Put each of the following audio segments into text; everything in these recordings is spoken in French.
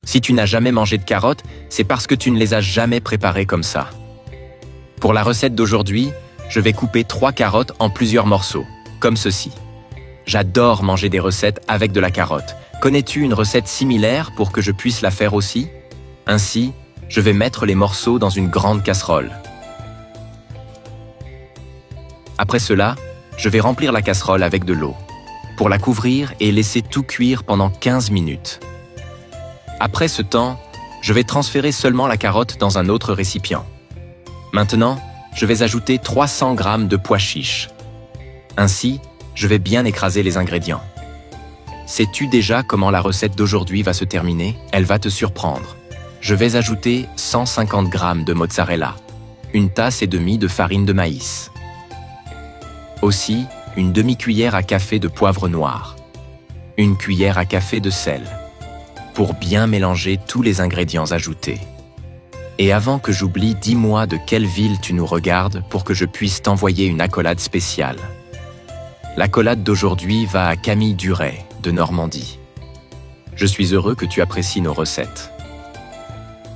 Si tu n'as jamais mangé de carottes, c'est parce que tu ne les as jamais préparées comme ça. Pour la recette d'aujourd'hui, je vais couper 3 carottes en plusieurs morceaux, comme ceci. J'adore manger des recettes avec de la carotte. Connais-tu une recette similaire pour que je puisse la faire aussi? Ainsi, je vais mettre les morceaux dans une grande casserole. Après cela, je vais remplir la casserole avec de l'eau, pour la couvrir et laisser tout cuire pendant 15 minutes. Après ce temps, je vais transférer seulement la carotte dans un autre récipient. Maintenant, je vais ajouter 300 g de pois chiches. Ainsi, je vais bien écraser les ingrédients. Sais-tu déjà comment la recette d'aujourd'hui va se terminer? Elle va te surprendre. Je vais ajouter 150 g de mozzarella, une tasse et demie de farine de maïs. Aussi, une demi-cuillère à café de poivre noir, une cuillère à café de sel, pour bien mélanger tous les ingrédients ajoutés. Et avant que j'oublie, dis-moi de quelle ville tu nous regardes pour que je puisse t'envoyer une accolade spéciale. L'accolade d'aujourd'hui va à Camille Duret, de Normandie. Je suis heureux que tu apprécies nos recettes.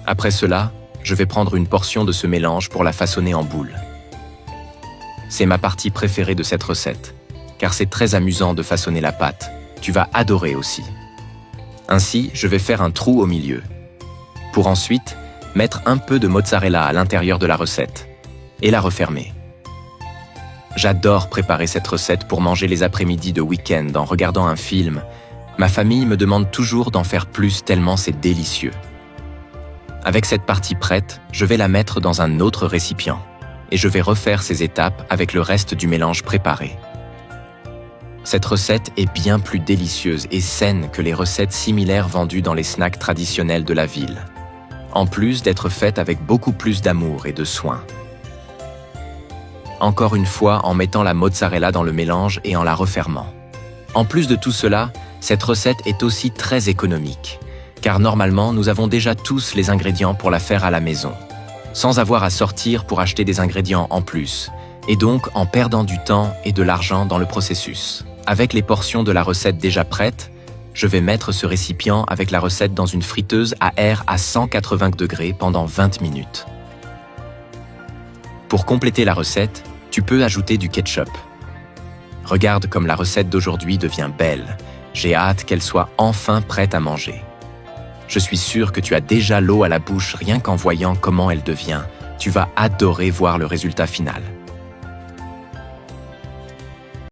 Après cela, je vais prendre une portion de ce mélange pour la façonner en boule. C'est ma partie préférée de cette recette, car c'est très amusant de façonner la pâte. Tu vas adorer aussi. Ainsi, je vais faire un trou au milieu, pour ensuite mettre un peu de mozzarella à l'intérieur de la recette et la refermer. J'adore préparer cette recette pour manger les après-midi de week-end en regardant un film. Ma famille me demande toujours d'en faire plus tellement c'est délicieux. Avec cette partie prête, je vais la mettre dans un autre récipient et je vais refaire ces étapes avec le reste du mélange préparé. Cette recette est bien plus délicieuse et saine que les recettes similaires vendues dans les snacks traditionnels de la ville, en plus d'être faite avec beaucoup plus d'amour et de soin. Encore une fois en mettant la mozzarella dans le mélange et en la refermant. En plus de tout cela, cette recette est aussi très économique, car normalement nous avons déjà tous les ingrédients pour la faire à la maison, sans avoir à sortir pour acheter des ingrédients en plus, et donc en perdant du temps et de l'argent dans le processus. Avec les portions de la recette déjà prêtes, je vais mettre ce récipient avec la recette dans une friteuse à air à 180 degrés pendant 20 minutes. Pour compléter la recette, tu peux ajouter du ketchup. Regarde comme la recette d'aujourd'hui devient belle. J'ai hâte qu'elle soit enfin prête à manger. Je suis sûr que tu as déjà l'eau à la bouche rien qu'en voyant comment elle devient. Tu vas adorer voir le résultat final.